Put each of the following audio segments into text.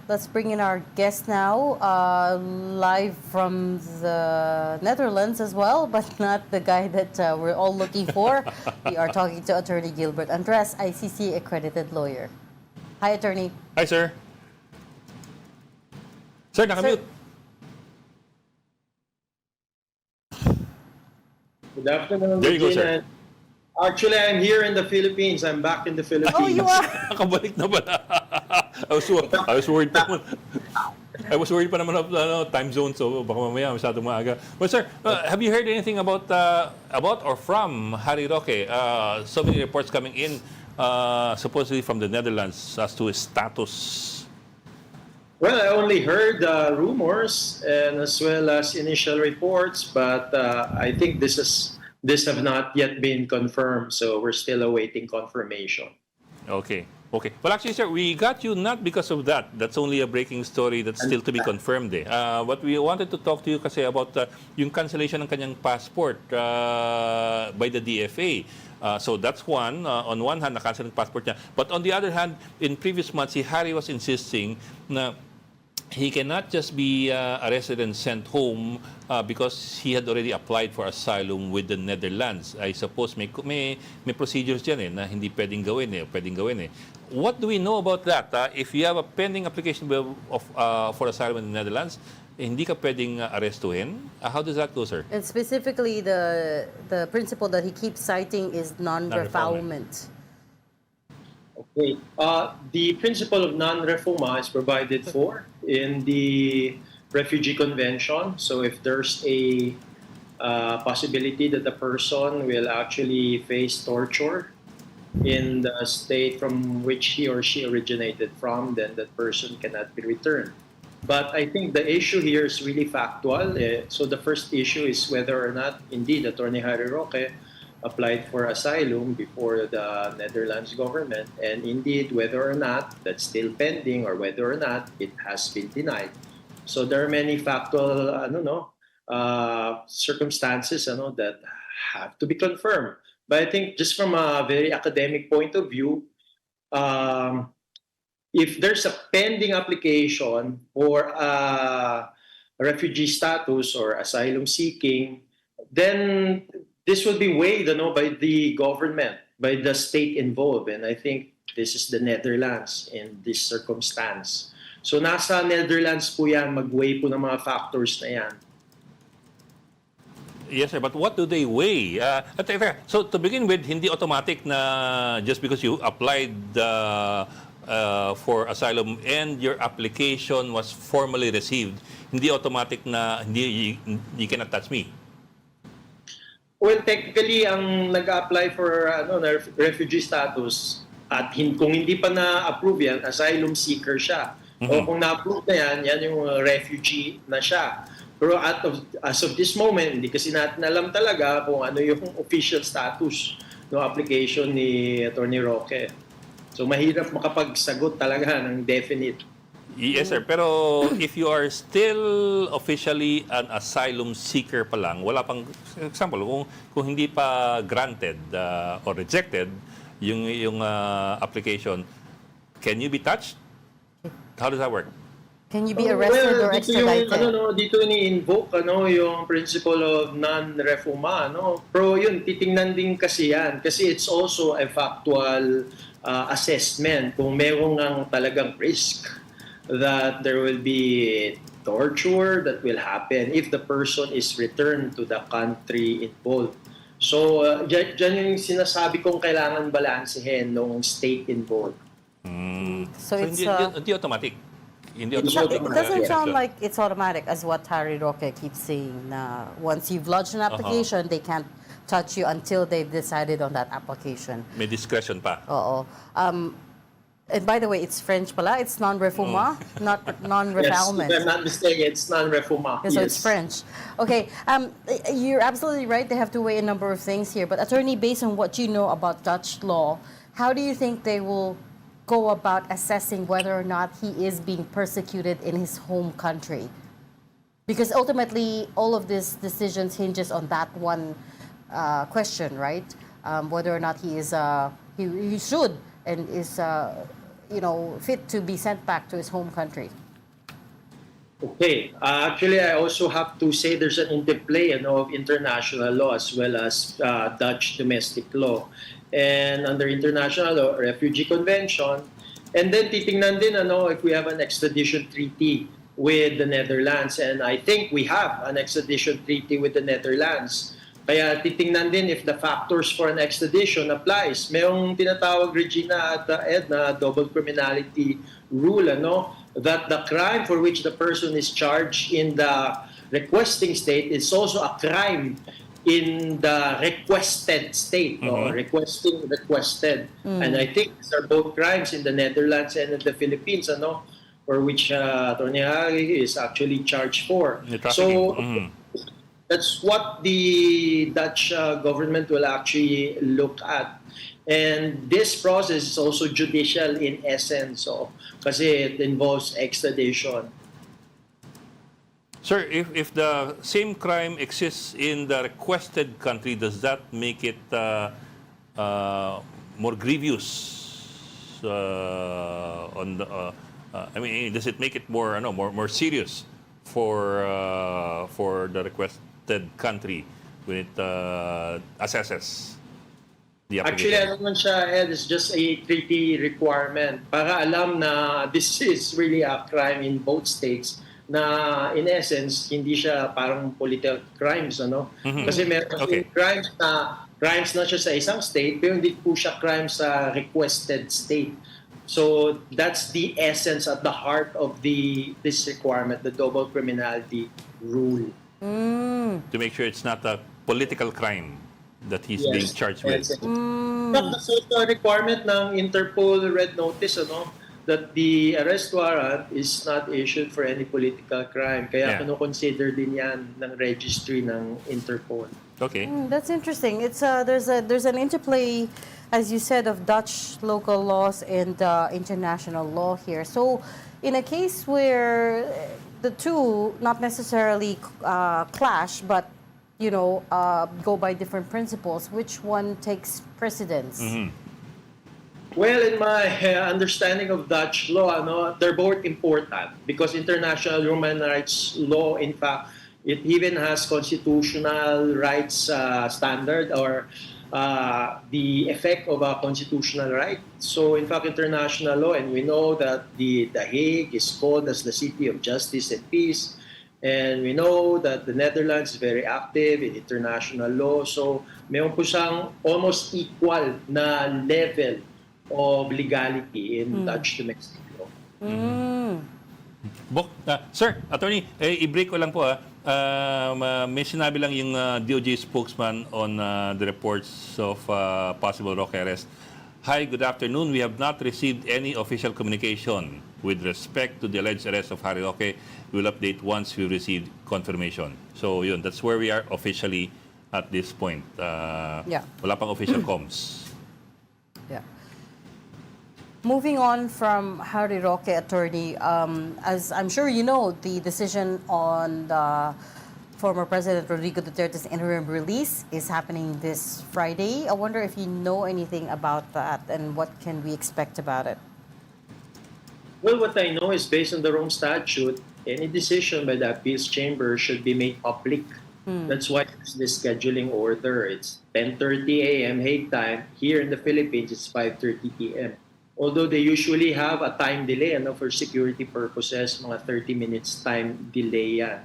let's bring in our guest now, live from the Netherlands as well, but not the guy that we're all looking for. We are talking to Attorney Gilbert Andres, ICC accredited lawyer. Hi, Attorney. Hi, sir. Sir, nakamute. Good afternoon, There you go, Regina. sir. Actually, I'm here in the Philippines. I'm back in the Philippines. Oh, you are? Nakabalik na pala. I was worried pa naman. I was worried pa naman of time zone, so baka mamaya masyadong maaga. But sir, have you heard anything about or from Harry Roque? So many reports coming in, supposedly from the Netherlands, as to his status. Well, I only heard rumors and as well as initial reports, but I think this have not yet been confirmed, so we're still awaiting confirmation. Okay. Okay. Well, actually, sir, we got you not because of that. That's only a breaking story that's still to be confirmed. But we wanted to talk to you kasi about yung cancellation ng kanyang passport by the DFA. So that's one. On one hand, na-cancel yung passport niya. But on the other hand, in previous months, si Harry was insisting na he cannot just be arrested and sent home because he had already applied for asylum with the Netherlands. I suppose may procedures dyan na hindi pwedeng gawin. What do we know about that? If you have a pending application for asylum in the Netherlands, hindi ka pwedeng arrestuhin. How does that go, sir? And specifically, the principle that he keeps citing is non-refoulement. Okay. The principle of non-refoulement is provided for in the Refugee Convention. So if there's a possibility that the person will actually face torture in the state from which he or she originated from, then that person cannot be returned. But I think the issue here is really factual. So the first issue is whether or not, indeed, Attorney Harry Roque applied for asylum before the Netherlands government, and indeed whether or not that's still pending or whether or not it has been denied. So there are many factual circumstances that have to be confirmed. But I think just from a very academic point of view, if there's a pending application for refugee status or asylum seeking, then this will be weighed by the government, by the state involved. And I think this is the Netherlands in this circumstance. So nasa Netherlands po yan, mag-weigh po ng mga factors na yan. Yes, sir. But what do they weigh? So to begin with, hindi automatic na just because you applied for asylum and your application was formally received, hindi automatic na you cannot touch me. Well, technically, ang nag-apply for refugee status at kung hindi pa na-approve yan, asylum seeker siya. O kung na-approve na yan yung refugee na siya. Pero as of this moment, hindi kasi natin alam talaga kung ano yung official status ng application ni Atty. Roque. So mahirap makapagsagot talaga ng definite. Yes, sir. Pero if you are still officially an asylum seeker pa lang, wala pang, example, kung hindi pa granted or rejected yung application, can you be touched? How does that work? Can you be arrested or extradited? Dito ni-invoke yung principle of non-refoulement. Pero yun, titingnan din kasi yan. Kasi it's also a factual assessment kung merong ang talagang risk that there will be torture that will happen if the person is returned to the country involved. So, dyan yung sinasabi kong kailangan balansehin ng state involved. So it's hindi automatic. it doesn't sound like it's automatic, as what Harry Roque keeps saying. Once you've lodged an application, they can't touch you until they've decided on that application. May discretion pa. Oo. And by the way, it's French pala. It's non-refoulement, not non-refoulement. Yes, if I'm not mistaken, it's non-refoulement. So it's French. Okay. You're absolutely right. They have to weigh a number of things here. But attorney, based on what you know about Dutch law, how do you think they will go about assessing whether or not he is being persecuted in his home country? Because ultimately, all of these decisions hinges on that one question, right? Whether or not he is he should and is fit to be sent back to his home country? Okay. Actually, I also have to say there's an interplay of international law as well as Dutch domestic law. And under international law, refugee convention, and then titingnan din if we have an extradition treaty with the Netherlands. And I think we have an extradition treaty with the Netherlands. Kaya titingnan din if the factors for an extradition applies. Mayroong tinatawag, Regina at Ed, na double criminality rule, that the crime for which the person is charged in the requesting state is also a crime in the requested state, requested. And I think these are both crimes in the Netherlands and in the Philippines, for which Atty. Harry is actually charged for. So that's what the Dutch government will actually look at. And this process is also judicial in essence, kasi it involves extradition. Sir, if the same crime exists in the requested country, does that make it more grievous? Does it make it more serious for the requested country when it assesses the Actually, application? ano man siya, Ed, it's just a treaty requirement para alam na this is really a crime in both states, na in essence, hindi siya parang political crimes, Kasi meron crimes na siya sa isang state, pero hindi po siya crimes sa requested state. So that's the essence at the heart of this requirement, the double criminality rule. To make sure it's not a political crime that he's being charged with. That's also a requirement ng Interpol Red Notice, that the arrest warrant is not issued for any political crime. Kaya consider din yan ng registry ng Interpol. Okay. That's interesting. It's there's an interplay, as you said, of Dutch local laws and international law here. So, in a case where the two not necessarily clash, but go by different principles, which one takes precedence? Well, in my understanding of Dutch law, they're both important because international human rights law, in fact, it even has constitutional rights standard or the effect of a constitutional right. So, in fact, international law, and we know that The Hague is called as the City of Justice and Peace. And we know that the Netherlands is very active in international law. So, mayroon po siyang almost equal na level of legality in Dutch domestic law. Sir, attorney, i-break ko lang po. May sinabi lang yung DOJ spokesman on the reports of possible Roque arrest. Hi, good afternoon. We have not received any official communication with respect to the alleged arrest of Harry Roque. We will update once we receive confirmation. So yun, that's where we are officially at this point. Wala pang official comms. Yeah. Moving on from Harry Roque, attorney, as I'm sure you know, the decision on the former President Rodrigo Duterte's interim release is happening this Friday. I wonder if you know anything about that and what can we expect about it? Well, what I know is based on the Rome Statute, any decision by the appeals chamber should be made public. That's why it's this scheduling order. It's 10:30 a.m. Hague time. Here in the Philippines, it's 5:30 p.m. Although they usually have a time delay for security purposes, mga 30 minutes time delay yan.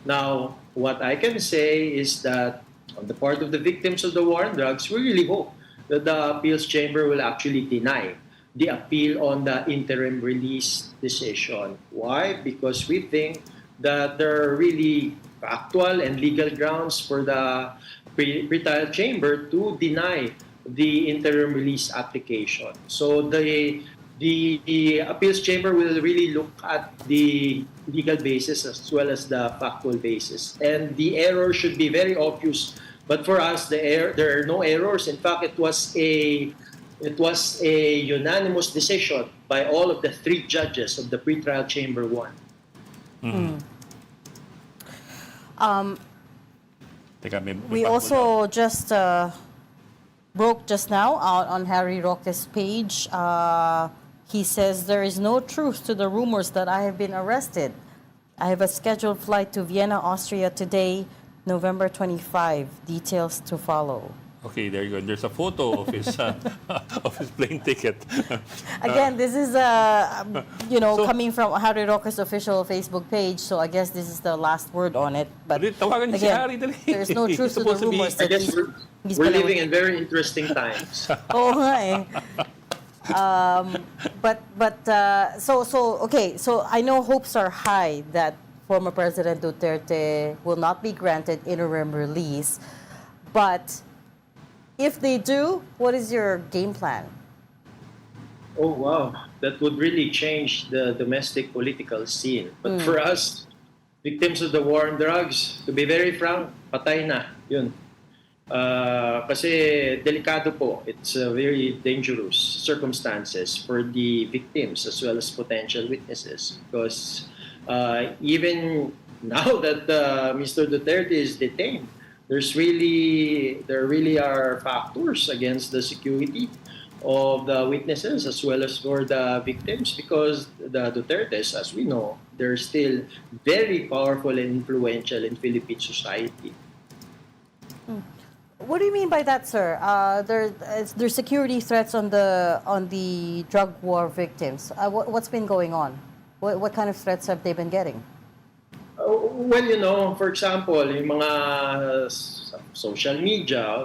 Now, what I can say is that on the part of the victims of the war on drugs, we really hope that the appeals chamber will actually deny the appeal on the interim release decision. Why? Because we think that there are really factual and legal grounds for the pre-trial chamber to deny the interim release application. So the appeals chamber will really look at the legal basis as well as the factual basis. And the error should be very obvious. But for us, there are no errors. In fact, it was a unanimous decision by all of the 3 judges of the pretrial chamber 1. We also just broke just now out on Harry Roque's page. He says there is no truth to the rumors that I have been arrested. I have a scheduled flight to Vienna, Austria today, November 25. Details to follow. Okay, there you go. There's a photo of his of his plane ticket. Again, this is So- coming from Harry Roque's official Facebook page, so I guess this is the last word on it. But Dali, tawagan niyo si again, Harry, dali. there's no truth to the Supposed to be- rumors I that guess he's we're been living in very interesting times. Oo nga eh. So I know hopes are high that former President Duterte will not be granted interim release, but if they do, what is your game plan? Oh wow, that would really change the domestic political scene. But for us, victims of the war on drugs, to be very frank, patay na. Yun. Kasi delikado po. It's very dangerous circumstances for the victims as well as potential witnesses. Because even now that Mr. Duterte is detained, there really are factors against the security of the witnesses as well as for the victims, because the Dutertes, as we know, they're still very powerful and influential in Philippine society. What do you mean by that, sir? There's security threats on the drug war victims. What's been going on? What kind of threats have they been getting? Well, for example, yung mga social media,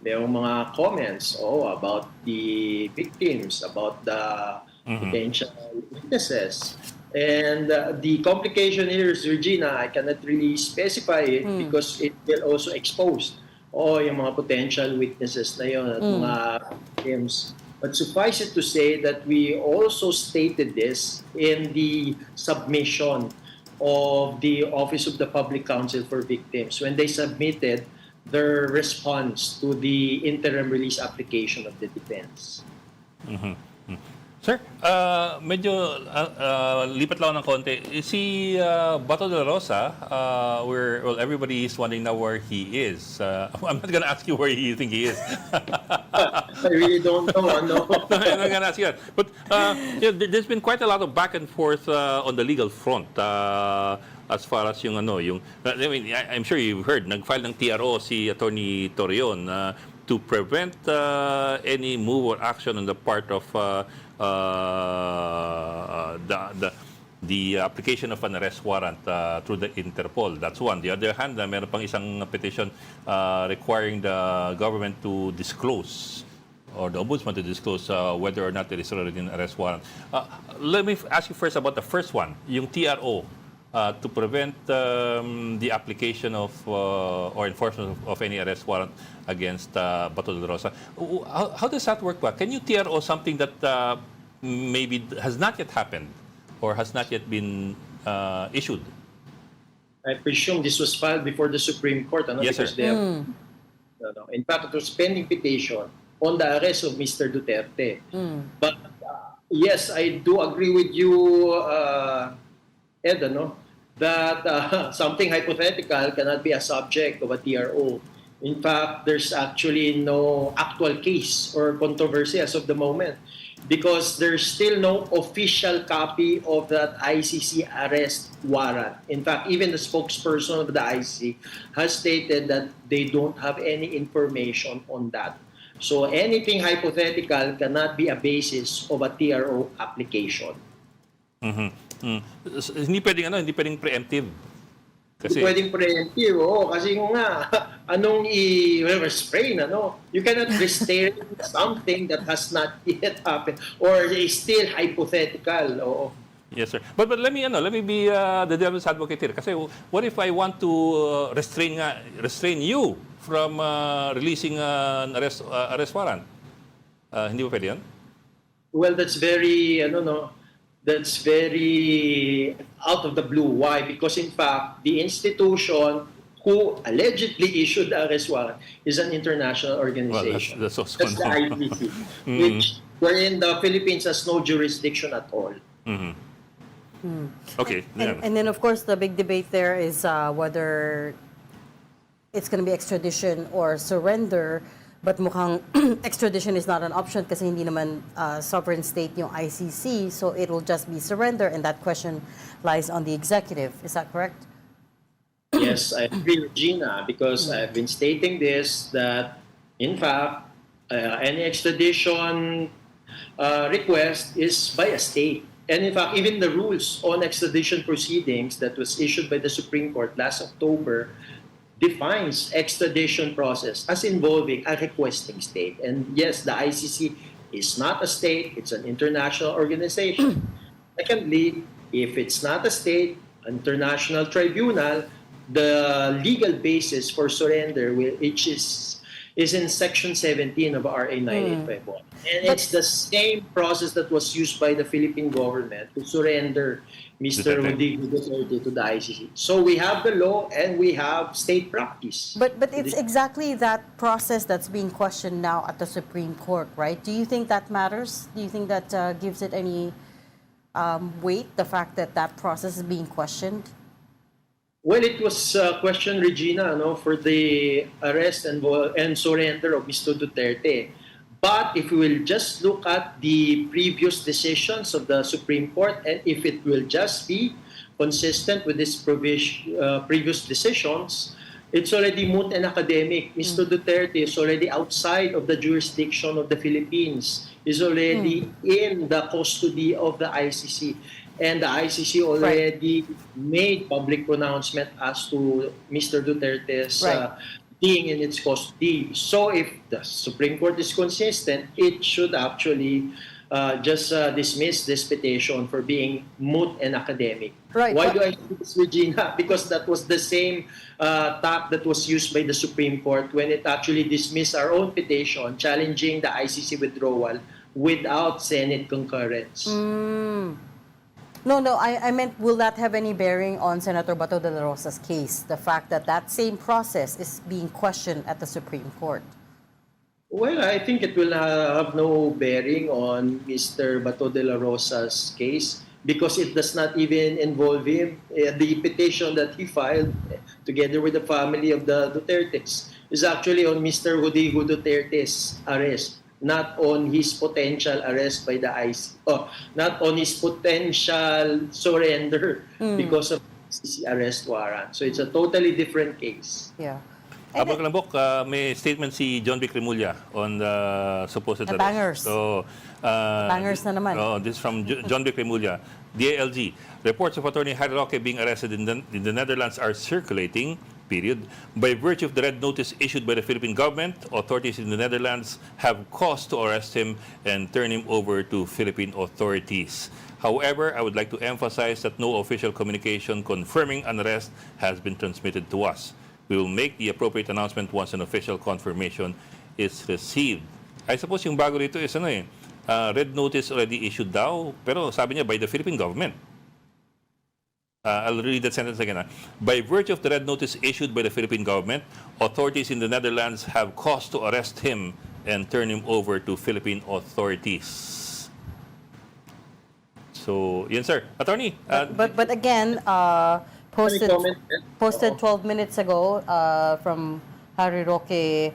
mayroong mga comments about the victims, about the potential witnesses. And the complication here is, Regina, I cannot really specify it because it will also expose yung mga potential witnesses na yun at mga victims. But suffice it to say that we also stated this in the submission of the Office of the Public Counsel for Victims when they submitted their response to the interim release application of the defense. Sir, medyo lipat lang ng konti. Si Bato de la Rosa, everybody is wondering now where he is. I'm not gonna ask you where you think he is. I really don't know. I'm not gonna ask you that. But there's been quite a lot of back and forth on the legal front. As far as I'm sure you've heard, nag-file ng TRO si Atty. Torreon to prevent any move or action on the part of the application of an arrest warrant through the Interpol. That's one. The other hand, meron pang isang petition requiring the government to disclose, or the ombudsman to disclose whether or not there is already an arrest warrant. Let me ask you first about the first one, yung TRO. To prevent the application of or enforcement of any arrest warrant against Bato de la Rosa. How does that work? Can you TRO something that maybe has not yet happened or has not yet been issued? I presume this was filed before the Supreme Court. Yes, because sir. they have, in fact, it was pending petition on the arrest of Mr. Duterte. But yes, I do agree with you, Ed, that something hypothetical cannot be a subject of a TRO. In fact, there's actually no actual case or controversy as of the moment because there's still no official copy of that ICC arrest warrant. In fact, even the spokesperson of the ICC has stated that they don't have any information on that. So anything hypothetical cannot be a basis of a TRO application. Hindi pwedeng preemptive. Kasi Pwedeng preemptive, kasi nga, anong i-restrain, You cannot restrain something that has not yet happened or is still hypothetical, Yes, sir. But let me be the devil's advocate here. Kasi what if I want to restrain you from releasing an arrest warrant? Hindi ba pwede yan? Well, that's very, that's very out of the blue. Why? Because in fact, the institution who allegedly issued the arrest warrant is an international organization. Well, that's also the ICC, wherein the Philippines has no jurisdiction at all. Okay. And then, of course, the big debate there is whether it's going to be extradition or surrender. But mukhang extradition is not an option kasi hindi naman sovereign state yung ICC, so it will just be surrender, and that question lies on the executive. Is that correct? Yes, I agree with Gina because I've been stating this, that in fact, any extradition request is by a state. And in fact, even the rules on extradition proceedings that was issued by the Supreme Court last October defines extradition process as involving a requesting state. And yes, the ICC is not a state, it's an international organization. Secondly, if it's not a state, international tribunal, the legal basis for surrender, which is in Section 17 of RA 9851. And it's the same process that was used by the Philippine government to surrender Mr. Rodrigo Duterte to the ICC. So we have the law and we have state practice. But it's exactly that process that's being questioned now at the Supreme Court, right? Do you think that matters? Do you think that gives it any weight, the fact that that process is being questioned? Well, it was questioned, Regina, for the arrest and surrender of Mr. Duterte. But if we will just look at the previous decisions of the Supreme Court, and if it will just be consistent with these previous decisions, it's already moot and academic. Mr. Duterte is already outside of the jurisdiction of the Philippines. Is already in the custody of the ICC. And the ICC already made public pronouncement as to Mr. Duterte's being in its custody. So if the Supreme Court is consistent, it should actually just dismiss this petition for being moot and academic. Right. Why do I say this, Regina? Because that was the same tack that was used by the Supreme Court when it actually dismissed our own petition challenging the ICC withdrawal without Senate concurrence. No, I meant, will that have any bearing on Senator Bato de la Rosa's case? The fact that that same process is being questioned at the Supreme Court? Well, I think it will have no bearing on Mr. Bato de la Rosa's case because it does not even involve him. The petition that he filed together with the family of the Dutertes is actually on Mr. Rodrigo Duterte's arrest, not on his potential arrest by the ICC, not on his potential surrender because of ICC arrest warrant. So it's a totally different case. Yeah. Abang Lambok, may statement si John B. Cremulya on the supposed arrest. Bangers. So, Bangers na naman. This is from John B. Cremulya. DALG, reports of Attorney Harry Roque being arrested in the Netherlands are circulating, period. By virtue of the red notice issued by the Philippine government, authorities in the Netherlands have cause to arrest him and turn him over to Philippine authorities. However, I would like to emphasize that no official communication confirming an arrest has been transmitted to us. We will make the appropriate announcement once an official confirmation is received. I suppose yung bago rito is red notice already issued daw, pero sabi niya by the Philippine government. I'll read that sentence again. By virtue of the red notice issued by the Philippine government, authorities in the Netherlands have cause to arrest him and turn him over to Philippine authorities. So, yan sir. Attorney. But again, posted 12 minutes ago from Harry Roque,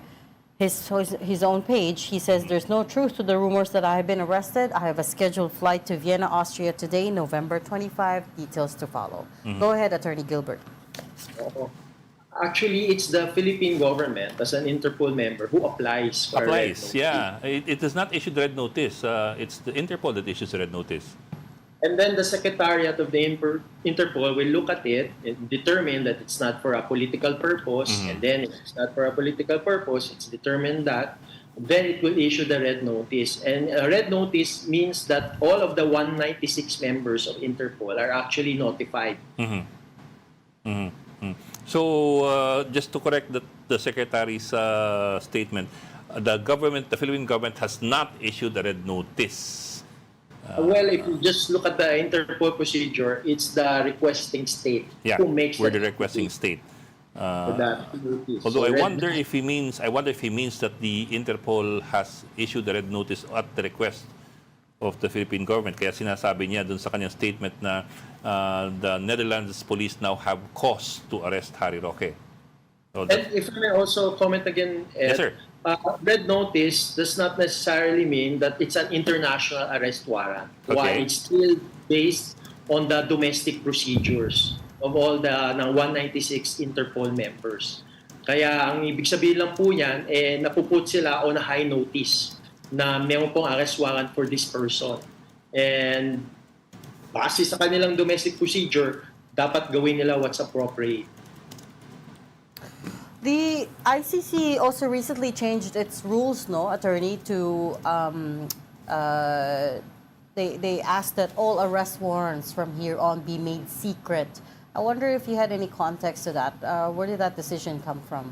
his own page. He says, there's no truth to the rumors that I have been arrested. I have a scheduled flight to Vienna, Austria today, November 25. Details to follow. Go ahead, Attorney Gilbert. Actually, it's the Philippine government as an Interpol member who applies for a red notice. Yeah. It does not issue the red notice. It's the Interpol that issues the red notice. And then the Secretariat of the Interpol will look at it and determine that it's not for a political purpose. And then if it's not for a political purpose, it's determined that, then it will issue the red notice. And a red notice means that all of the 196 members of Interpol are actually notified. So, just to correct the Secretary's statement, the Philippine government has not issued a red notice. Well, if you just look at the Interpol procedure, it's the requesting state who makes we're the requesting state. Although I wonder if he means that the Interpol has issued the red notice at the request of the Philippine government. Kaya sinasabi niya dun sa kanyang statement na the Netherlands police now have cause to arrest Harry Roque. So and if I may also comment again, Ed, yes, sir. Red notice does not necessarily mean that it's an international arrest warrant. Why? Okay. It's still based on the domestic procedures of all the ng 196 Interpol members. Kaya ang ibig sabihin lang po yan, napuput sila on a high notice na mayroon pong arrest warrant for this person. And base sa kanilang domestic procedure, dapat gawin nila what's appropriate. The ICC also recently changed its rules, no, attorney, to they asked that all arrest warrants from here on be made secret. I wonder if you had any context to that. Where did that decision come from?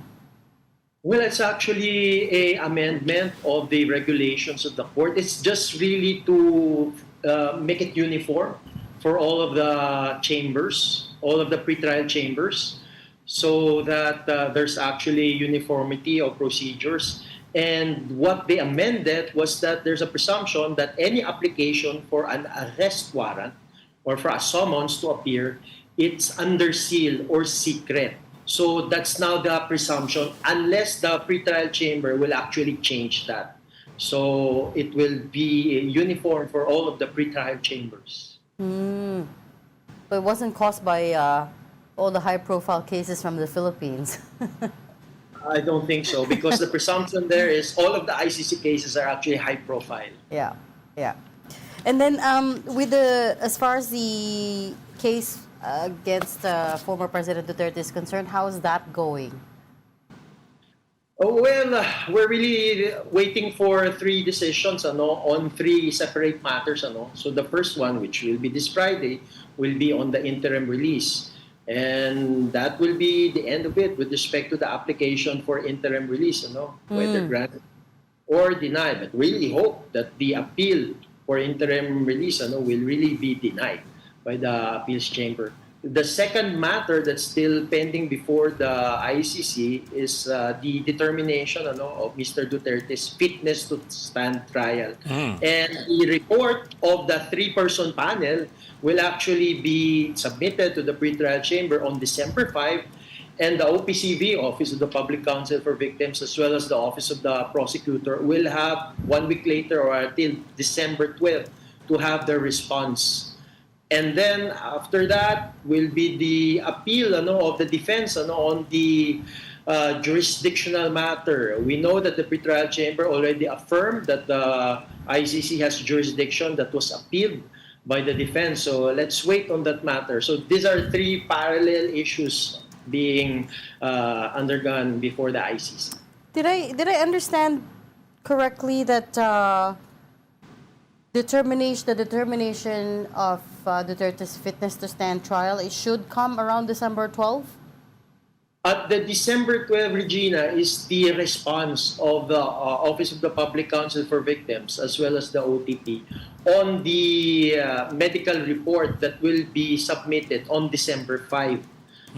Well, it's actually a amendment of the regulations of the court. It's just really to make it uniform for all of the chambers, all of the pretrial chambers, so that there's actually uniformity of procedures. And what they amended was that there's a presumption that any application for an arrest warrant or for a summons to appear, it's under seal or secret. So that's now the presumption, unless the pretrial chamber will actually change that. So it will be uniform for all of the pretrial chambers. But it wasn't caused by all the high-profile cases from the Philippines. I don't think so, because the presumption there is all of the ICC cases are actually high profile. Yeah, yeah. And then with the as far as the case against former President Duterte is concerned, how is that going? Oh, well, we're really waiting for 3 decisions on 3 separate matters. So the first one, which will be this Friday, will be on the interim release. And that will be the end of it with respect to the application for interim release, whether granted or denied. But really hope that the appeal for interim release will really be denied by the appeals chamber. The second matter that's still pending before the ICC is the determination of Mr. Duterte's fitness to stand trial. And the report of the 3-person panel will actually be submitted to the pretrial chamber on December 5, and the OPCV, Office of the Public Counsel for Victims, as well as the Office of the Prosecutor, will have 1 week later or until December 12 to have their response. And then after that will be the appeal of the defense on the jurisdictional matter. We know that the pretrial chamber already affirmed that the ICC has jurisdiction. That was appealed by the defense. So let's wait on that matter. So these are 3 parallel issues being undergone before the ICC. Did I understand correctly that the determination of Duterte's fitness to stand trial, it should come around December 12? At the December 12, Regina, is the response of the Office of the Public Counsel for Victims as well as the OTP on the medical report that will be submitted on December 5.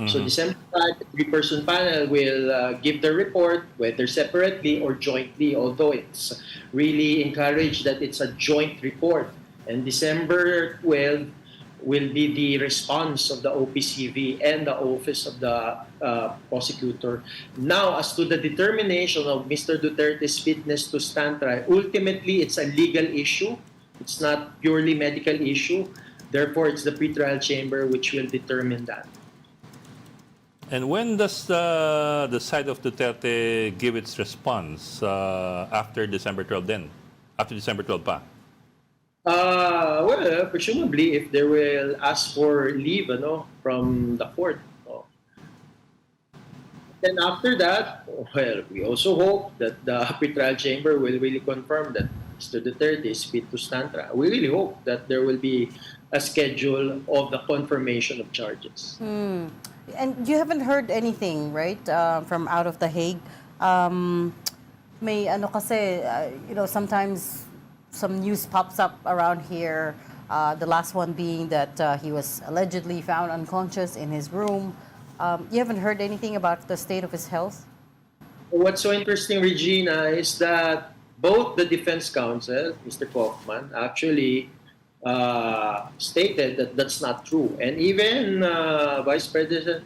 So December 5, the 3-person panel will give the report, whether separately or jointly, although it's really encouraged that it's a joint report. And December 12 will be the response of the OPCV and the Office of the Prosecutor. Now, as to the determination of Mr. Duterte's fitness to stand trial, ultimately it's a legal issue. It's not purely medical issue. Therefore, it's the pretrial chamber which will determine that. And when does the side of Duterte give its response after December 12 then? After December 12 pa? Well, presumably if they will ask for leave from the court. Then after that, well, we also hope that the pretrial chamber will really confirm that Mr. Duterte is fit to stand trial. We really hope that there will be a schedule of the confirmation of charges. And you haven't heard anything, right, from out of The Hague? May kasi, sometimes some news pops up around here. The last one being that he was allegedly found unconscious in his room. You haven't heard anything about the state of his health? What's so interesting, Regina, is that both the defense counsel, Mr. Kaufman, actually stated that that's not true. And even Vice President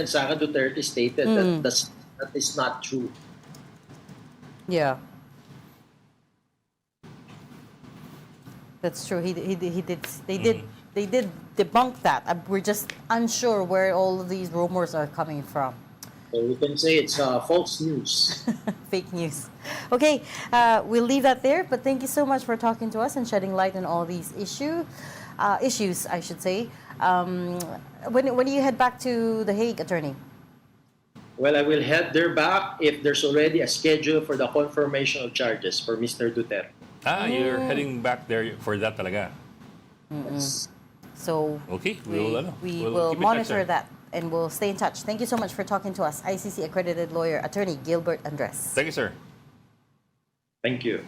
Sara Duterte stated that that is not true. Yeah. That's true. He did. They did debunk that. We're just unsure where all of these rumors are coming from. So we can say it's false news. Fake news. Okay, we'll leave that there. But thank you so much for talking to us and shedding light on all these issues, I should say. When do you head back to The Hague, attorney? Well, I will head there back if there's already a schedule for the confirmation of charges for Mr. Duterte. You're heading back there for that talaga. So Okay, we we'll will keep in touch, monitor sir. that and we'll stay in touch. Thank you so much for talking to us, ICC accredited lawyer, attorney Gilbert Andres. Thank you, sir. Thank you.